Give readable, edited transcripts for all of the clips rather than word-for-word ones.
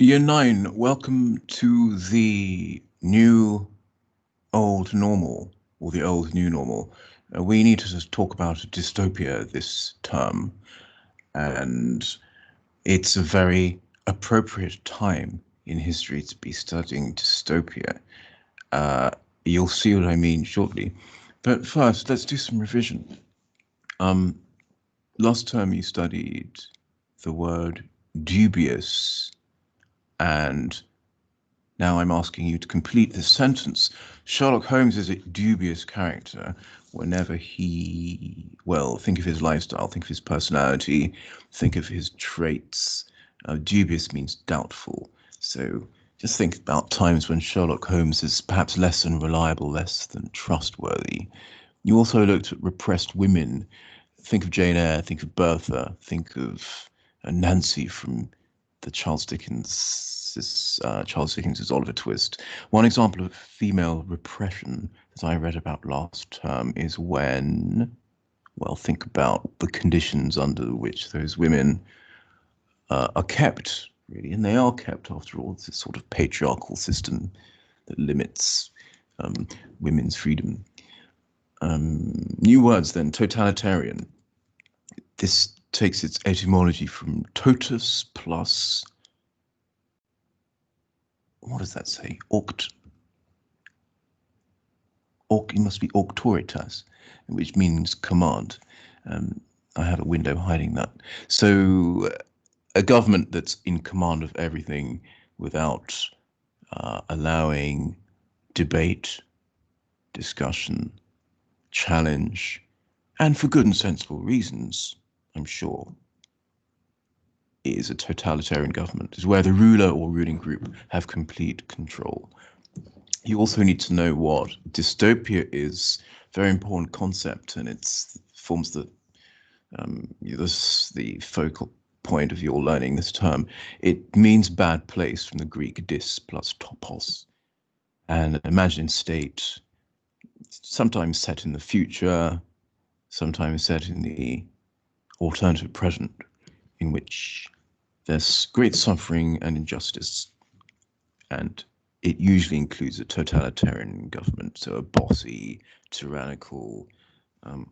Year 9, welcome to the new old normal, or the old new normal. We need to talk about a dystopia this term, and it's a very appropriate time in history to be studying dystopia. You'll see what I mean shortly. But first, let's do some revision. Last term you studied the word dubious, and now I'm asking you to complete this sentence. Sherlock Holmes is a dubious character whenever think of his lifestyle, think of his personality, think of his traits. Dubious means doubtful. So just think about times when Sherlock Holmes is perhaps less than reliable, less than trustworthy. You also looked at repressed women. Think of Jane Eyre, think of Bertha, think of Nancy from the Charles Dickens's Oliver Twist. One example of female repression that I read about last term is when, think about the conditions under which those women are kept, really, and they are kept after all. It's this sort of patriarchal system that limits women's freedom. New words then, totalitarian. This takes its etymology from totus plus, what does that say? It must be auctoritas, which means command. I have a window hiding that. So a government that's in command of everything without allowing debate, discussion, challenge, and for good and sensible reasons, I'm sure, is a totalitarian government, is where the ruler or ruling group have complete control. You also need to know what dystopia is, very important concept, and it forms the focal point of your learning this term. It means bad place from the Greek dys plus topos, and imagined state, sometimes set in the future, sometimes set in the alternative present, in which there's great suffering and injustice, and it usually includes a totalitarian government, so a bossy, tyrannical,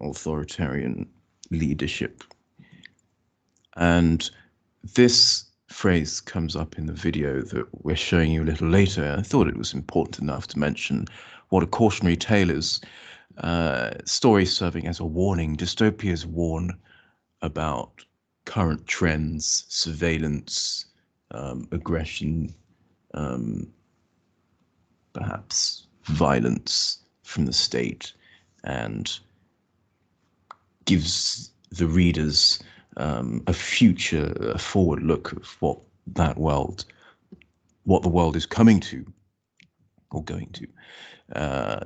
authoritarian leadership. And this phrase comes up in the video that we're showing you a little later. I thought it was important enough to mention what a cautionary tale is. Story serving as a warning. Dystopias warn about current trends, surveillance, aggression, perhaps violence from the state, and gives the readers a future, a forward look of what the world is coming to or going to.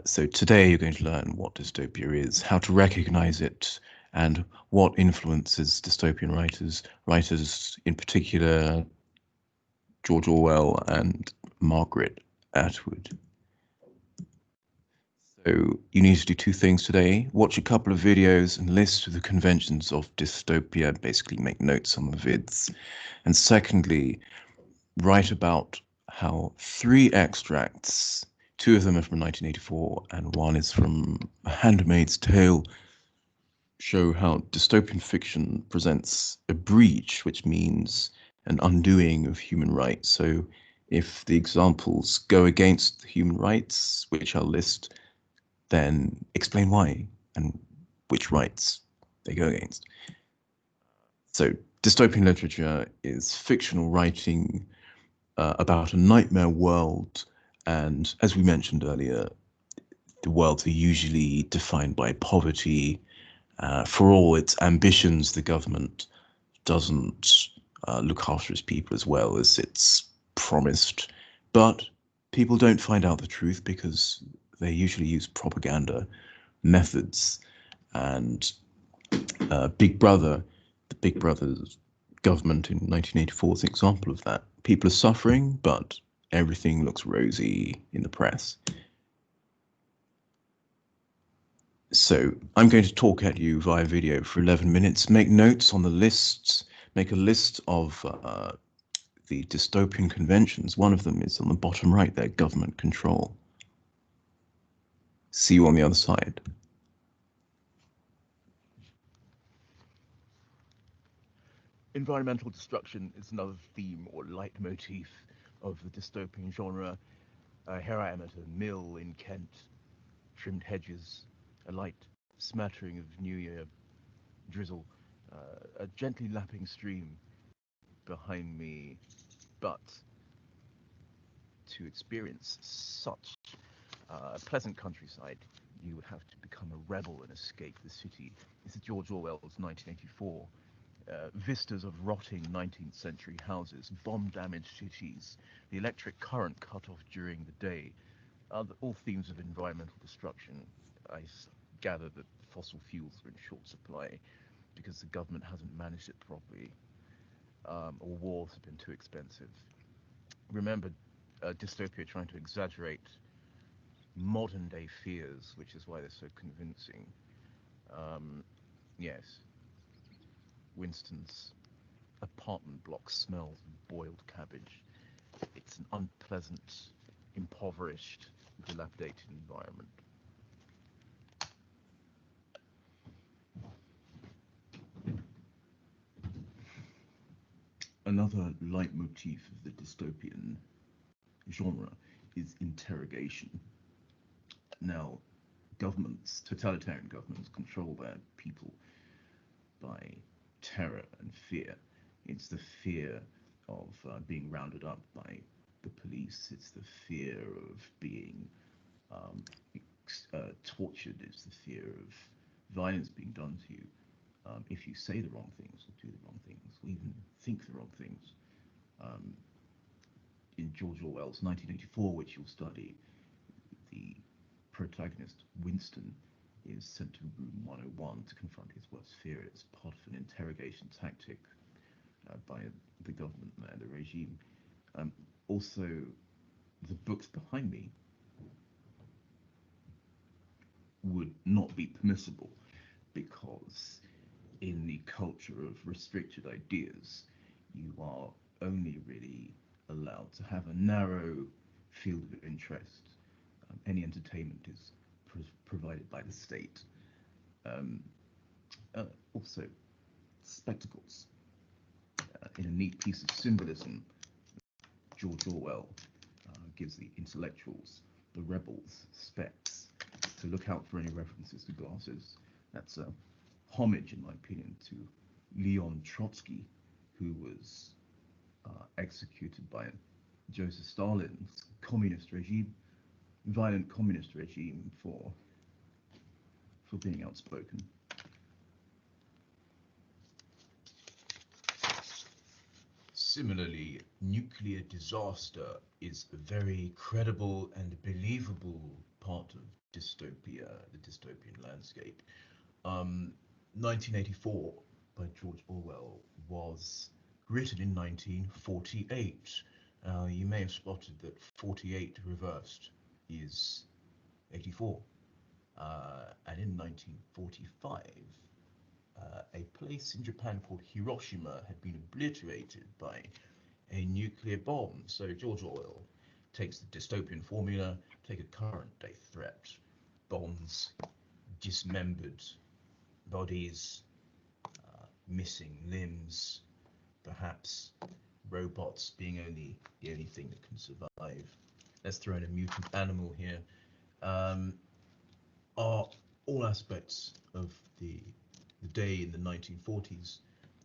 So today you're going to learn what dystopia is, how to recognize it, and what influences dystopian writers in particular George Orwell and Margaret Atwood. So you need to do two things today. Watch a couple of videos and list the conventions of dystopia, basically make notes on the vids. And secondly, write about how 3 extracts, 2 of them are from 1984 and 1 is from A Handmaid's Tale, show how dystopian fiction presents a breach, which means an undoing of human rights. So if the examples go against human rights, which I'll list, then explain why and which rights they go against. So dystopian literature is fictional writing about a nightmare world, and as we mentioned earlier, the worlds are usually defined by poverty. For all its ambitions, the government doesn't look after its people as well as it's promised, but people don't find out the truth because they usually use propaganda methods. And Big Brother, the Big Brother's government in 1984 is an example of that. People are suffering, but everything looks rosy in the press. So I'm going to talk at you via video for 11 minutes. Make notes on the lists. Make a list of the dystopian conventions. One of them is on the bottom right there, government control. See you on the other side. Environmental destruction is another theme or leitmotif of the dystopian genre. Here I am at a mill in Kent, trimmed hedges, a light smattering of New Year drizzle, a gently lapping stream behind me, but to experience such pleasant countryside, you would have to become a rebel and escape the city. This is George Orwell's 1984. Vistas of rotting 19th century houses, bomb-damaged cities, the electric current cut off during the day, all themes of environmental destruction. I gather that fossil fuels are in short supply because the government hasn't managed it properly, or wars have been too expensive. Remember, dystopia trying to exaggerate modern day fears, which is why they're so convincing. Yes, Winston's apartment block smells of boiled cabbage. It's an unpleasant, impoverished, dilapidated environment. Another leitmotif of the dystopian genre is interrogation. Now, governments, totalitarian governments, control their people by terror and fear. It's the fear of being rounded up by the police. It's the fear of being tortured. It's the fear of violence being done to you if you say the wrong things or do the wrong things or even think the wrong things. In George Orwell's 1984, which you'll study, the protagonist, Winston, is sent to room 101 to confront his worst fear. It's part of an interrogation tactic by the government and the regime. Also, the books behind me would not be permissible because in the culture of restricted ideas, you are only really allowed to have a narrow field of interest. Any entertainment is provided by the state. Also, spectacles. In a neat piece of symbolism, George Orwell gives the intellectuals, the rebels, specs, to look out for any references to glasses. That's a homage, in my opinion, to Leon Trotsky, who was executed by Joseph Stalin's communist regime, violent communist regime, for being outspoken. Similarly, nuclear disaster is a very credible and believable part of dystopia, the dystopian landscape. 1984 by George Orwell was written in 1948. You may have spotted that 48 reversed is 84. And in 1945, a place in Japan called Hiroshima had been obliterated by a nuclear bomb. So George Orwell takes the dystopian formula, take a current day threat, bombs, dismembered bodies, missing limbs, perhaps robots being the only thing that can survive. Let's throw in a mutant animal here. Are all aspects of the day in the 1940s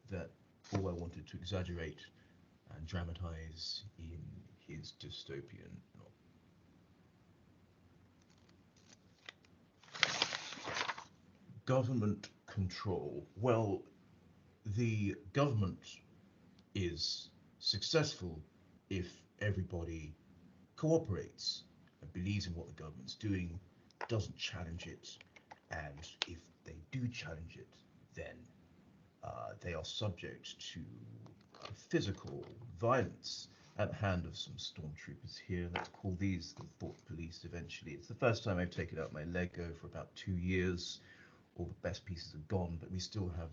that Orwell wanted to exaggerate and dramatize in his dystopian novel. Government control. Well, the government is successful if everybody cooperates and believes in what the government's doing, doesn't challenge it, and if they do challenge it, then they are subject to physical violence at the hand of some stormtroopers here. Let's call these the thought police eventually. It's the first time I've taken out my Lego for about 2 years. All the best pieces are gone, but we still have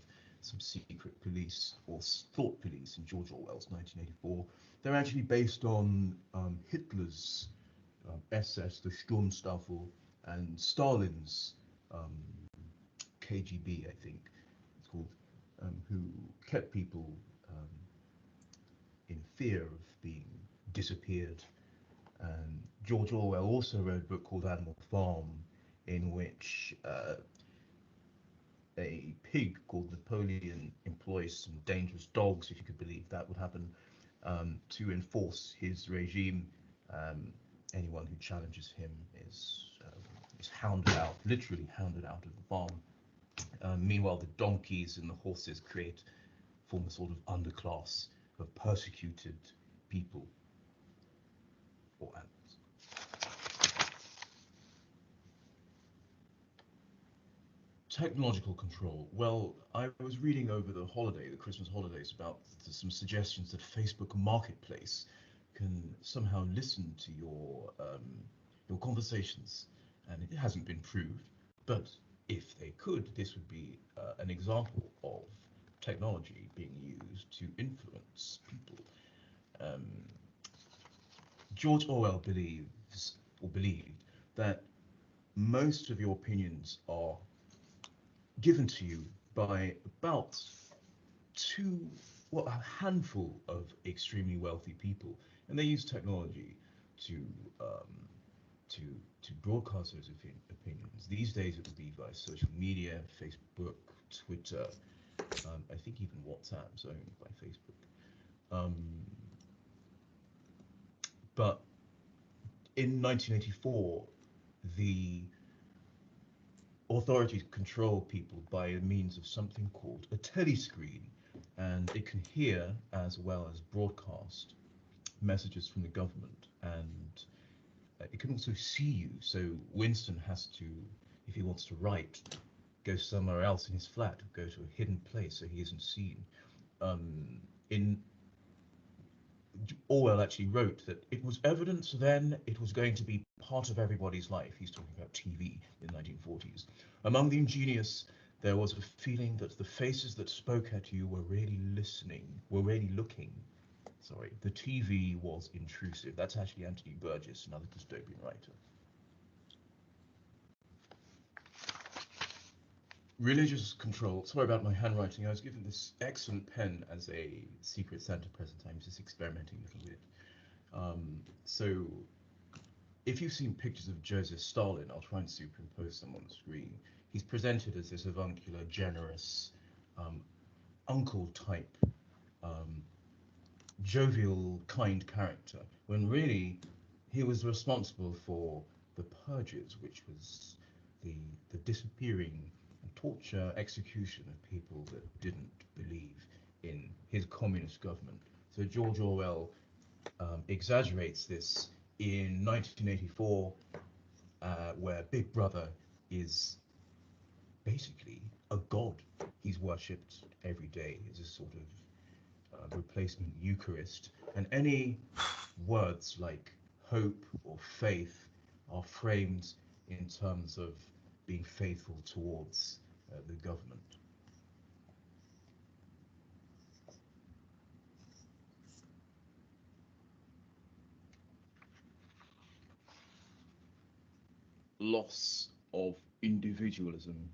some secret police or thought police in George Orwell's 1984. They're actually based on Hitler's SS, the Sturmstaffel, and Stalin's um, KGB, I think it's called, who kept people um, in fear of being disappeared. And George Orwell also wrote a book called Animal Farm, in which a pig called Napoleon employs some dangerous dogs, if you could believe that would happen, to enforce his regime. Anyone who challenges him is hounded out, literally hounded out of the farm. Meanwhile, the donkeys and the horses form a sort of underclass of persecuted people or animals. Technological control. Well, I was reading over the Christmas holidays, about some suggestions that Facebook Marketplace can somehow listen to your conversations, and it hasn't been proved. But if they could, this would be an example of technology being used to influence people. Um, George Orwell believed that most of your opinions are given to you by about a handful of extremely wealthy people, and they use technology to um, to to broadcast those opinions. These days, it would be via social media, Facebook, Twitter, I think even WhatsApp's owned by Facebook. Um, but in 1984, the authorities control people by means of something called a telescreen, and it can hear as well as broadcast messages from the government, and it can also see you. So Winston has to, if he wants to write, go somewhere else in his flat, go to a hidden place so he isn't seen. In Orwell actually wrote that it was evident then it was going to be part of everybody's life. He's talking about TV in the 1940s. Among the ingenious, there was a feeling that the faces that spoke at you were really listening, were really looking. Sorry, the TV was intrusive. That's actually Anthony Burgess, another dystopian writer. Religious control. Sorry about my handwriting. I was given this excellent pen as a Secret Santa present. I'm just experimenting a little bit. So, if you've seen pictures of Joseph Stalin, I'll try and superimpose them on the screen. He's presented as this avuncular, generous, uncle type, um, jovial, kind character, when really he was responsible for the purges, which was the disappearing and torture, execution of people that didn't believe in his communist government. So George Orwell exaggerates this in 1984, where Big Brother is basically a god. He's worshipped every day as a sort of replacement Eucharist, and any words like hope or faith are framed in terms of being faithful towards the government. Loss of individualism.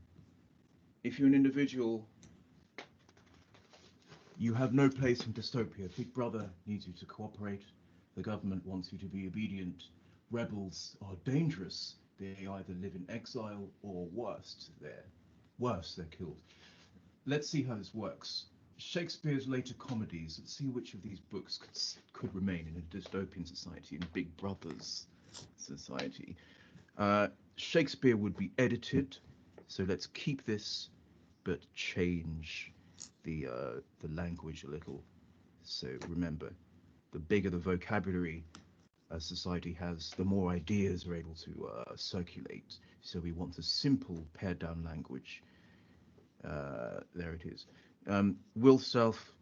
If you're an individual, you have no place in dystopia. Big Brother needs you to cooperate. The government wants you to be obedient. Rebels are dangerous. They either live in exile or they're killed. Let's see how this works. Shakespeare's later comedies. Let's see which of these books could remain in a dystopian society, in Big Brother's society. Shakespeare would be edited, so let's keep this, but change the language a little. So remember, the bigger the vocabulary a society has, the more ideas are able to circulate. So we want a simple pared down language. There it is. Will Self,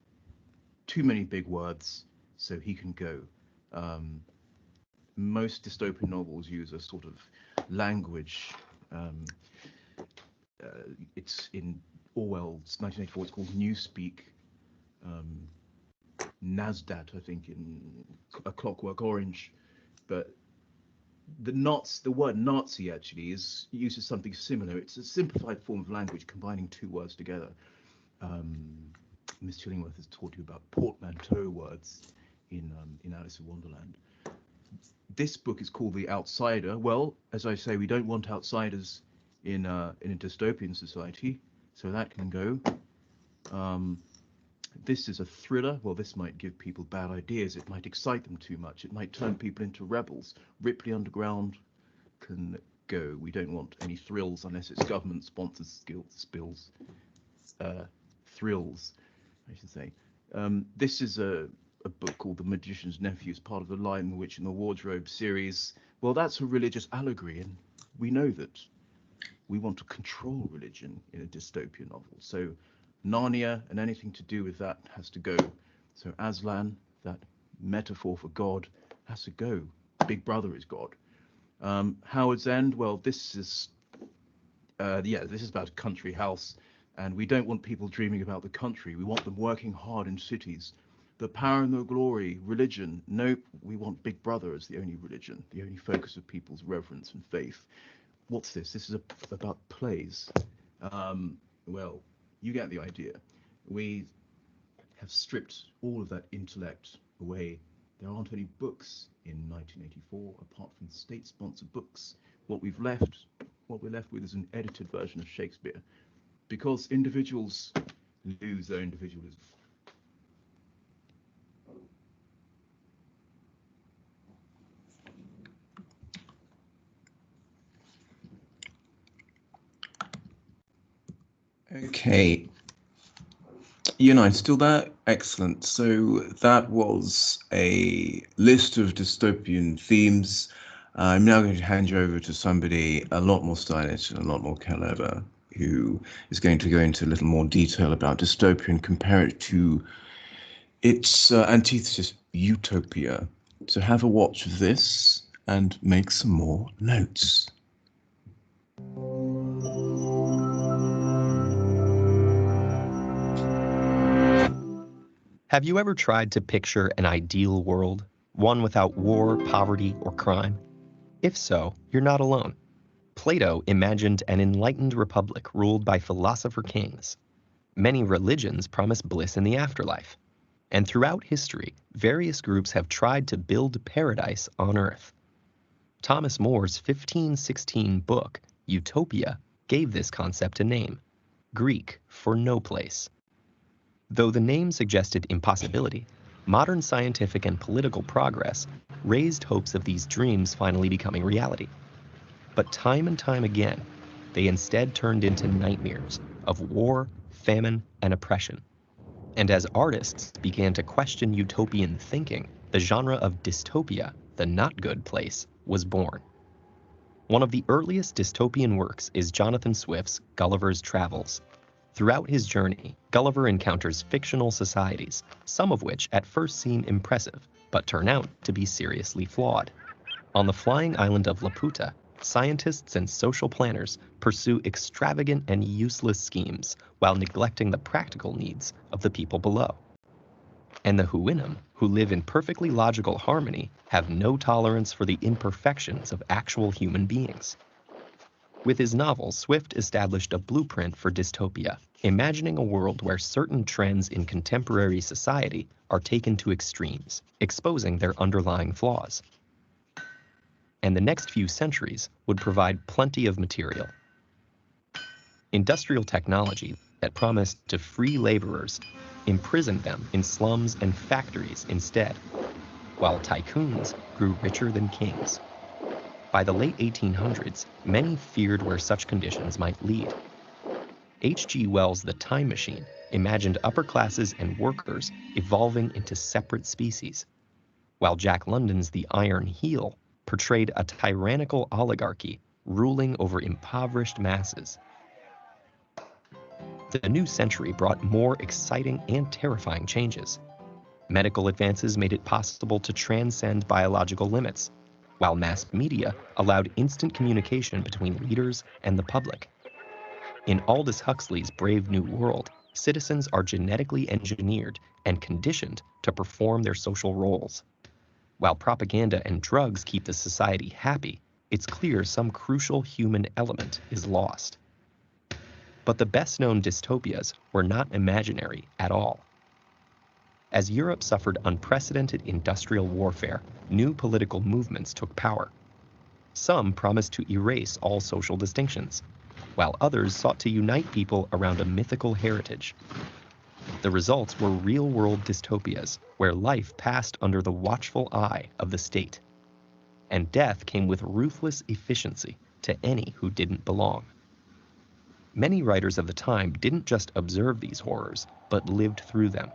too many big words, so he can go. Most dystopian novels use a sort of language. It's in Orwell's 1984. It's called Newspeak. NASDAQ, I think, in A Clockwork Orange. But the word Nazi actually uses something similar. It's a simplified form of language combining two words together. Miss Chillingworth has taught you about portmanteau words in Alice in Wonderland. This book is called The Outsider. Well, as I say, we don't want outsiders in a dystopian society, so that can go. This is a thriller. Well, this might give people bad ideas. It might excite them too much. It might turn people into rebels. Ripley Underground can go. We don't want any thrills unless it's government-sponsored thrills, I should say. This is a book called The Magician's Nephew. It's part of the Lion, the Witch, and the Wardrobe series. Well, that's a religious allegory, and we know that we want to control religion in a dystopian novel. So Narnia and anything to do with that has to go. So Aslan, that metaphor for God, has to go. Big Brother is God. Howard's End, well, this is about a country house, and we don't want people dreaming about the country. We want them working hard in cities. The Power and the Glory, religion, nope, we want Big Brother as the only religion, the only focus of people's reverence and faith. What's this? This is about plays. Well, you get the idea. We have stripped all of that intellect away. There aren't any books in 1984 apart from state-sponsored books. What we're left with is an edited version of Shakespeare, because individuals lose their individualism. Okay. United, still there? Excellent. So that was a list of dystopian themes. I'm now going to hand you over to somebody a lot more stylish and a lot more clever, who is going to go into a little more detail about dystopia and compare it to its antithesis, Utopia. So have a watch of this and make some more notes. Have you ever tried to picture an ideal world, one without war, poverty, or crime? If so, you're not alone. Plato imagined an enlightened republic ruled by philosopher kings. Many religions promise bliss in the afterlife. And throughout history, various groups have tried to build paradise on Earth. Thomas More's 1516 book, Utopia, gave this concept a name, Greek for no place. Though the name suggested impossibility, modern scientific and political progress raised hopes of these dreams finally becoming reality. But time and time again, they instead turned into nightmares of war, famine, and oppression. And as artists began to question utopian thinking, the genre of dystopia, the not good place, was born. One of the earliest dystopian works is Jonathan Swift's Gulliver's Travels. Throughout his journey, Gulliver encounters fictional societies, some of which at first seem impressive, but turn out to be seriously flawed. On the flying island of Laputa, scientists and social planners pursue extravagant and useless schemes while neglecting the practical needs of the people below. And the Huinum, who live in perfectly logical harmony, have no tolerance for the imperfections of actual human beings. With his novel, Swift established a blueprint for dystopia, imagining a world where certain trends in contemporary society are taken to extremes, exposing their underlying flaws. And the next few centuries would provide plenty of material. Industrial technology that promised to free laborers imprisoned them in slums and factories instead, while tycoons grew richer than kings. By the late 1800s, many feared where such conditions might lead. H.G. Wells' The Time Machine imagined upper classes and workers evolving into separate species, while Jack London's The Iron Heel portrayed a tyrannical oligarchy ruling over impoverished masses. The new century brought more exciting and terrifying changes. Medical advances made it possible to transcend biological limits, while mass media allowed instant communication between leaders and the public. In Aldous Huxley's Brave New World, citizens are genetically engineered and conditioned to perform their social roles. While propaganda and drugs keep the society happy, it's clear some crucial human element is lost. But the best-known dystopias were not imaginary at all. As Europe suffered unprecedented industrial warfare, new political movements took power. Some promised to erase all social distinctions, while others sought to unite people around a mythical heritage. The results were real-world dystopias, where life passed under the watchful eye of the state, and death came with ruthless efficiency to any who didn't belong. Many writers of the time didn't just observe these horrors, but lived through them.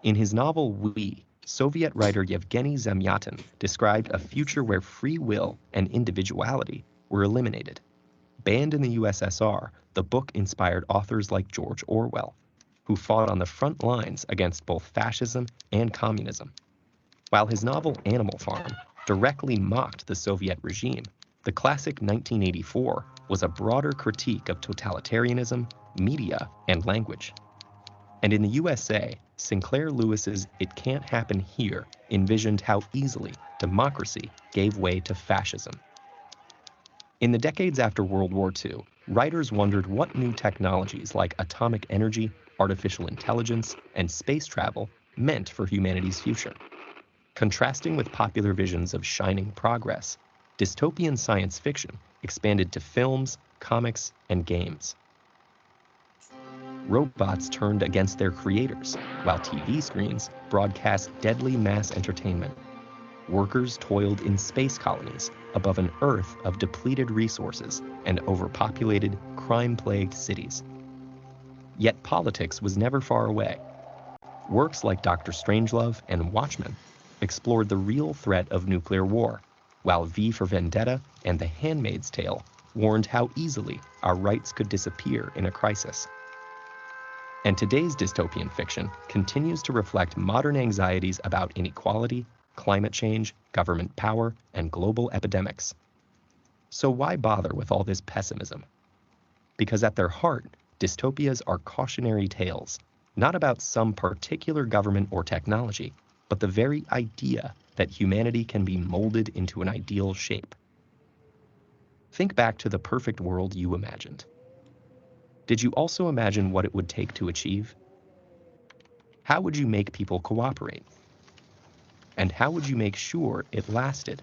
In his novel We, Soviet writer Yevgeny Zamyatin described a future where free will and individuality were eliminated. Banned in the USSR, the book inspired authors like George Orwell, who fought on the front lines against both fascism and communism. While his novel Animal Farm directly mocked the Soviet regime, the classic 1984 was a broader critique of totalitarianism, media, and language. And in the USA, Sinclair Lewis's It Can't Happen Here envisioned how easily democracy gave way to fascism. In the decades after World War II, writers wondered what new technologies like atomic energy, artificial intelligence, and space travel meant for humanity's future. Contrasting with popular visions of shining progress, dystopian science fiction expanded to films, comics, and games. Robots turned against their creators, while TV screens broadcast deadly mass entertainment. Workers toiled in space colonies above an Earth of depleted resources and overpopulated, crime-plagued cities. Yet politics was never far away. Works like Dr. Strangelove and Watchmen explored the real threat of nuclear war, while V for Vendetta and The Handmaid's Tale warned how easily our rights could disappear in a crisis. And today's dystopian fiction continues to reflect modern anxieties about inequality, climate change, government power, and global epidemics. So why bother with all this pessimism? Because at their heart, dystopias are cautionary tales, not about some particular government or technology, but the very idea that humanity can be molded into an ideal shape. Think back to the perfect world you imagined. Did you also imagine what it would take to achieve? How would you make people cooperate? And how would you make sure it lasted?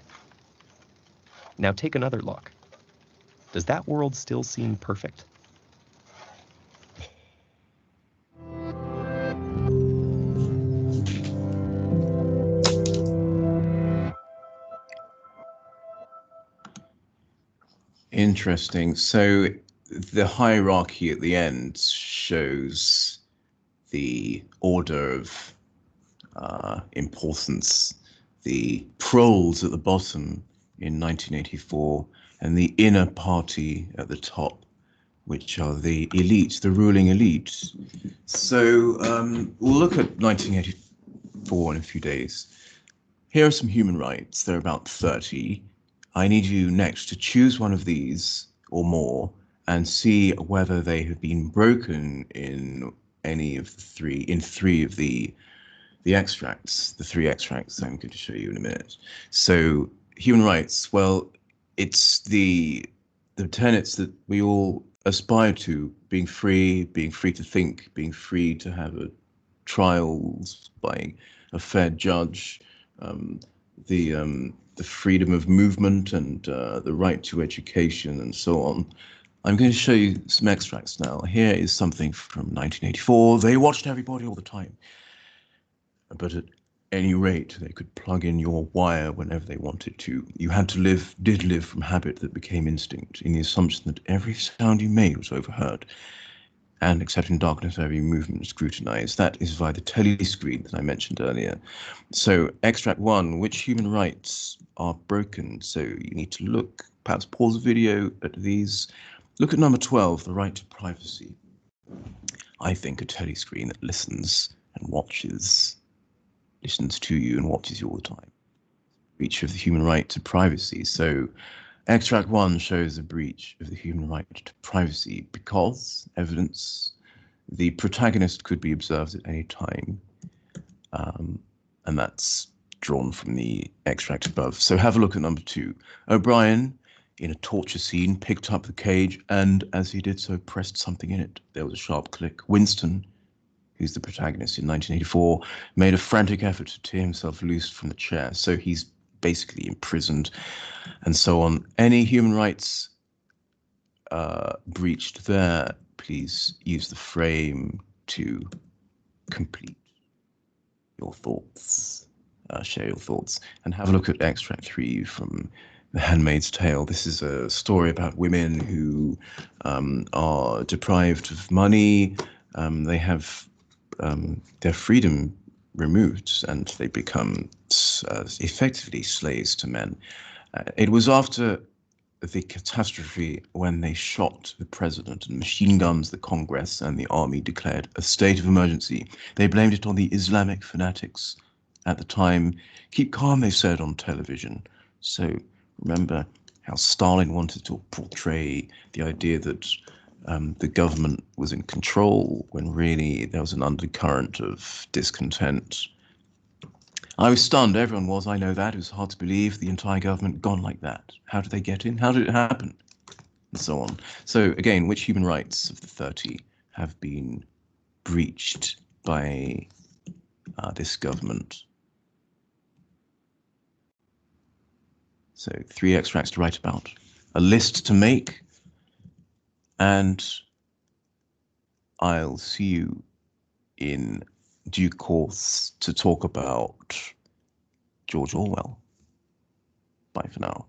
Now take another look. Does that world still seem perfect? Interesting. So the hierarchy at the end shows the order of importance. The proles at the bottom in 1984 and the inner party at the top, which are the elite, the ruling elite. So we'll look at 1984 in a few days. Here are some human rights. There are about 30. I need you next to choose one of these or more and see whether they have been broken in any of the three of the extracts, the three extracts I'm going to show you in a minute. So human rights, well, it's the tenets that we all aspire to: being free to think, being free to have a trials by a fair judge, the freedom of movement and the right to education and so on. I'm going to show you some extracts now. Here is something from 1984. They watched everybody all the time, but at any rate, they could plug in your wire whenever they wanted to. You had to did live from habit that became instinct, in the assumption that every sound you made was overheard, and except in darkness, every movement scrutinized. That is via the telescreen that I mentioned earlier. So extract 1, which human rights are broken? So you need to look, perhaps pause the video at these. Look at number 12, the right to privacy. I think a telescreen that listens to you and watches you all the time. Breach of the human right to privacy. So Extract 1 shows a breach of the human right to privacy because evidence the protagonist could be observed at any time, and that's drawn from the extract above. So have a look at number 2. O'Brien, in a torture scene, picked up the cage and, as he did so, pressed something in it. There was a sharp click. Winston, who's the protagonist in 1984, made a frantic effort to tear himself loose from the chair. So he's basically imprisoned and so on. Any human rights breached there, please use the frame to complete your thoughts, share your thoughts, and have a look at extract 3 from The Handmaid's Tale. This is a story about women who are deprived of money. They have their freedom removed and they become effectively slaves to men. It was after the catastrophe when they shot the president and machine guns the Congress, and the army declared a state of emergency. They blamed it on the Islamic fanatics at the time. Keep calm, they said on television. So remember how Stalin wanted to portray the idea that the government was in control when really there was an undercurrent of discontent. I was stunned, everyone was, I know that. It was hard to believe the entire government gone like that. How did they get in? How did it happen? And so on. So again, which human rights of the 30 have been breached by this government? So 3 extracts to write about, a list to make, and I'll see you in due course to talk about George Orwell. Bye for now.